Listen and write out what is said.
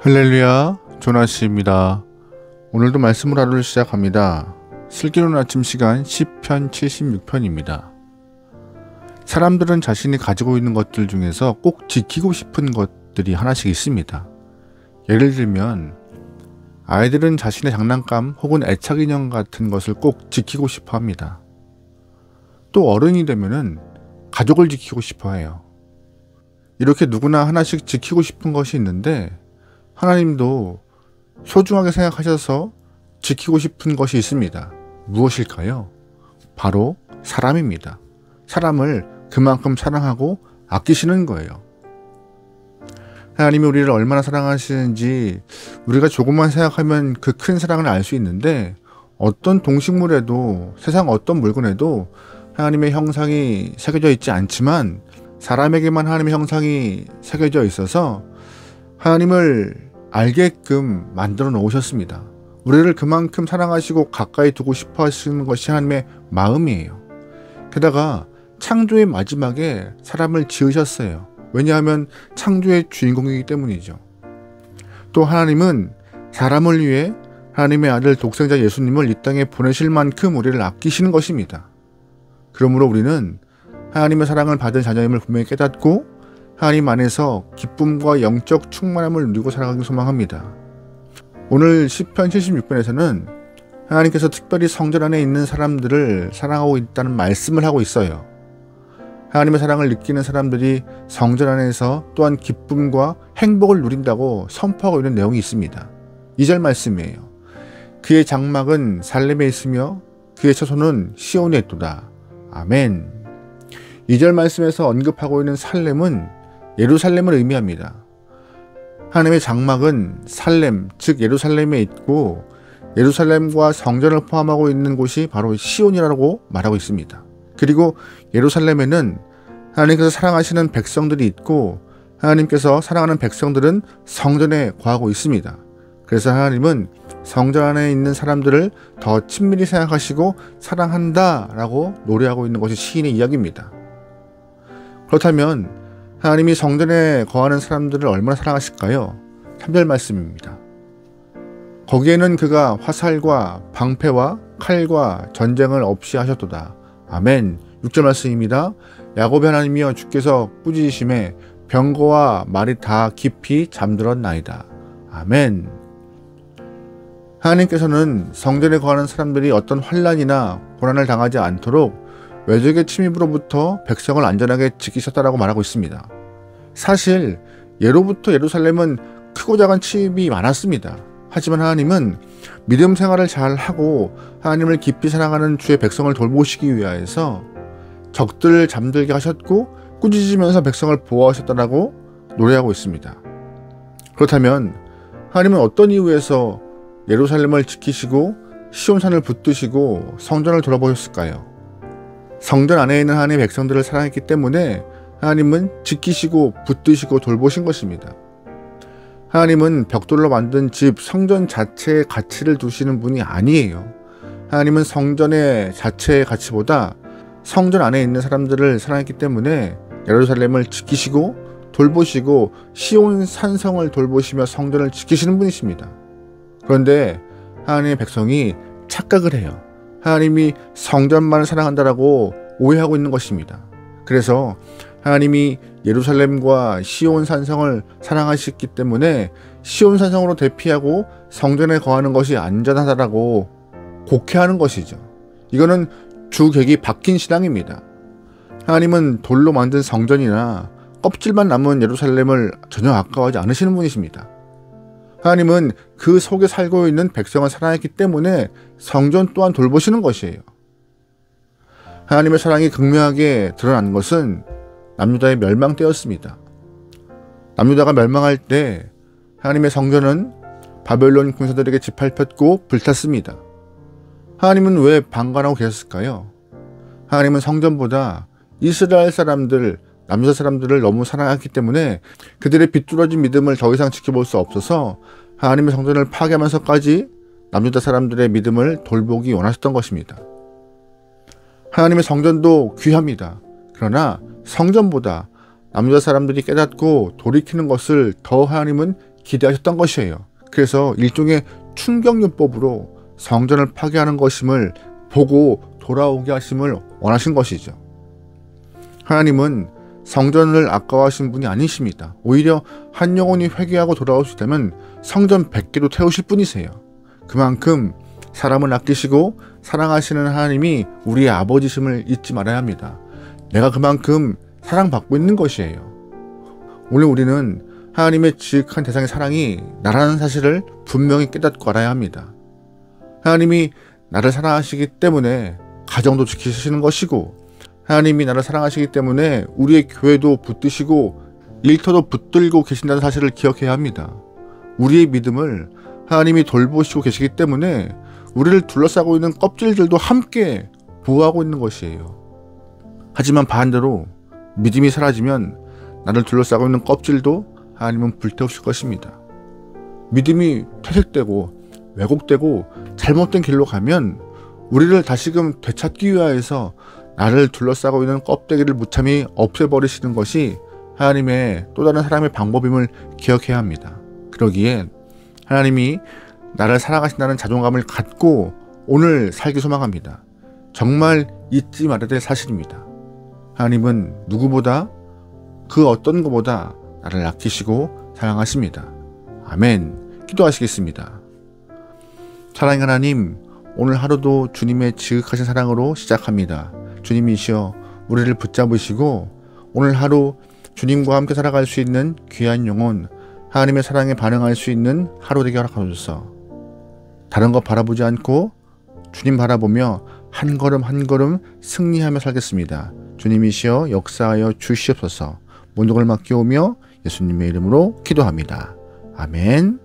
할렐루야, 조나씨입니다. 오늘도 말씀으로 하루를 시작합니다. 슬기로운 아침 시간 시편 76편입니다. 사람들은 자신이 가지고 있는 것들 중에서 꼭 지키고 싶은 것들이 하나씩 있습니다. 예를 들면 아이들은 자신의 장난감 혹은 애착 인형 같은 것을 꼭 지키고 싶어 합니다. 또 어른이 되면은 가족을 지키고 싶어 해요. 이렇게 누구나 하나씩 지키고 싶은 것이 있는데 하나님도 소중하게 생각하셔서 지키고 싶은 것이 있습니다. 무엇일까요? 바로 사람입니다. 사람을 그만큼 사랑하고 아끼시는 거예요. 하나님이 우리를 얼마나 사랑하시는지 우리가 조금만 생각하면 그 큰 사랑을 알 수 있는데, 어떤 동식물에도, 세상 어떤 물건에도 하나님의 형상이 새겨져 있지 않지만 사람에게만 하나님의 형상이 새겨져 있어서 하나님을 알게끔 만들어 놓으셨습니다. 우리를 그만큼 사랑하시고 가까이 두고 싶어 하시는 것이 하나님의 마음이에요. 게다가 창조의 마지막에 사람을 지으셨어요. 왜냐하면 창조의 주인공이기 때문이죠. 또 하나님은 사람을 위해 하나님의 아들 독생자 예수님을 이 땅에 보내실 만큼 우리를 아끼시는 것입니다. 그러므로 우리는 하나님의 사랑을 받은 자녀임을 분명히 깨닫고 하나님 안에서 기쁨과 영적 충만함을 누리고 살아가길 소망합니다. 오늘 시편 76편에서는 하나님께서 특별히 성전 안에 있는 사람들을 사랑하고 있다는 말씀을 하고 있어요. 하나님의 사랑을 느끼는 사람들이 성전 안에서 또한 기쁨과 행복을 누린다고 선포하고 있는 내용이 있습니다. 2절 말씀이에요. 그의 장막은 살렘에 있으며 그의 처소는 시온에 있도다. 아멘. 2절 말씀에서 언급하고 있는 살렘은 예루살렘을 의미합니다. 하나님의 장막은 살렘, 즉 예루살렘에 있고 예루살렘과 성전을 포함하고 있는 곳이 바로 시온이라고 말하고 있습니다. 그리고 예루살렘에는 하나님께서 사랑하시는 백성들이 있고 하나님께서 사랑하는 백성들은 성전에 거하고 있습니다. 그래서 하나님은 성전 안에 있는 사람들을 더 친밀히 생각하시고 사랑한다 라고 노래하고 있는 것이 시인의 이야기입니다. 그렇다면 하나님이 성전에 거하는 사람들을 얼마나 사랑하실까요? 3절 말씀입니다. 거기에는 그가 화살과 방패와 칼과 전쟁을 없이 하셨도다. 아멘. 6절 말씀입니다. 야곱의 하나님이여 주께서 꾸짖으심에 병거와 말이 다 깊이 잠들었나이다. 아멘. 하나님께서는 성전에 거하는 사람들이 어떤 환난이나 고난을 당하지 않도록 외적의 침입으로부터 백성을 안전하게 지키셨다라고 말하고 있습니다. 사실 예로부터 예루살렘은 크고 작은 침입이 많았습니다. 하지만 하나님은 믿음 생활을 잘하고 하나님을 깊이 사랑하는 주의 백성을 돌보시기 위하여서 적들을 잠들게 하셨고 꾸짖으면서 백성을 보호하셨다라고 노래하고 있습니다. 그렇다면 하나님은 어떤 이유에서 예루살렘을 지키시고 시온산을 붙드시고 성전을 돌아보셨을까요? 성전 안에 있는 하나님의 백성들을 사랑했기 때문에 하나님은 지키시고 붙드시고 돌보신 것입니다. 하나님은 벽돌로 만든 집, 성전 자체의 가치를 두시는 분이 아니에요. 하나님은 성전의 자체의 가치보다 성전 안에 있는 사람들을 사랑했기 때문에 예루살렘을 지키시고 돌보시고 시온 산성을 돌보시며 성전을 지키시는 분이십니다. 그런데 하나님의 백성이 착각을 해요. 하나님이 성전만을 사랑한다라고 오해하고 있는 것입니다. 그래서 하나님이 예루살렘과 시온 산성을 사랑하셨기 때문에 시온 산성으로 대피하고 성전에 거하는 것이 안전하다라고 곡해하는 것이죠. 이거는 주객이 바뀐 신앙입니다. 하나님은 돌로 만든 성전이나 껍질만 남은 예루살렘을 전혀 아까워하지 않으시는 분이십니다. 하나님은 그 속에 살고 있는 백성을 사랑했기 때문에 성전 또한 돌보시는 것이에요. 하나님의 사랑이 극명하게 드러난 것은 남유다의 멸망 때였습니다. 남유다가 멸망할 때 하나님의 성전은 바벨론 군사들에게 짓밟혔고 불탔습니다. 하나님은 왜 방관하고 계셨을까요? 하나님은 성전보다 이스라엘 사람들, 남유다 사람들을 너무 사랑했기 때문에 그들의 비뚤어진 믿음을 더 이상 지켜볼 수 없어서 하나님의 성전을 파괴하면서까지 남유다 사람들의 믿음을 돌보기 원하셨던 것입니다. 하나님의 성전도 귀합니다. 그러나 성전보다 남유다 사람들이 깨닫고 돌이키는 것을 더 하나님은 기대하셨던 것이에요. 그래서 일종의 충격요법으로 성전을 파괴하는 것임을 보고 돌아오게 하심을 원하신 것이죠. 하나님은 성전을 아까워하신 분이 아니십니다. 오히려 한 영혼이 회개하고 돌아올 수 있다면 성전 100개도 태우실 분이세요. 그만큼 사람을 아끼시고 사랑하시는 하나님이 우리의 아버지심을 잊지 말아야 합니다. 내가 그만큼 사랑받고 있는 것이에요. 오늘 우리는 하나님의 지극한 대상의 사랑이 나라는 사실을 분명히 깨닫고 알아야 합니다. 하나님이 나를 사랑하시기 때문에 가정도 지키시는 것이고, 하나님이 나를 사랑하시기 때문에 우리의 교회도 붙드시고 일터도 붙들고 계신다는 사실을 기억해야 합니다. 우리의 믿음을 하나님이 돌보시고 계시기 때문에 우리를 둘러싸고 있는 껍질들도 함께 보호하고 있는 것이에요. 하지만 반대로 믿음이 사라지면 나를 둘러싸고 있는 껍질도 하나님은 불태우실 것입니다. 믿음이 퇴색되고 왜곡되고 잘못된 길로 가면 우리를 다시금 되찾기 위하여서 나를 둘러싸고 있는 껍데기를 무참히 없애버리시는 것이 하나님의 또 다른 사람의 방법임을 기억해야 합니다. 그러기에 하나님이 나를 사랑하신다는 자존감을 갖고 오늘 살기 소망합니다. 정말 잊지 말아야 될 사실입니다. 하나님은 누구보다 그 어떤 것보다 나를 아끼시고 사랑하십니다. 아멘. 기도하시겠습니다. 사랑의 하나님, 오늘 하루도 주님의 지극하신 사랑으로 시작합니다. 주님이시여 우리를 붙잡으시고 오늘 하루 주님과 함께 살아갈 수 있는 귀한 영혼, 하나님의 사랑에 반응할 수 있는 하루 되게 허락하소서. 다른 것 바라보지 않고 주님 바라보며 한 걸음 한 걸음 승리하며 살겠습니다. 주님이시여 역사하여 주시옵소서. 모든 걸 맡겨오며 예수님의 이름으로 기도합니다. 아멘.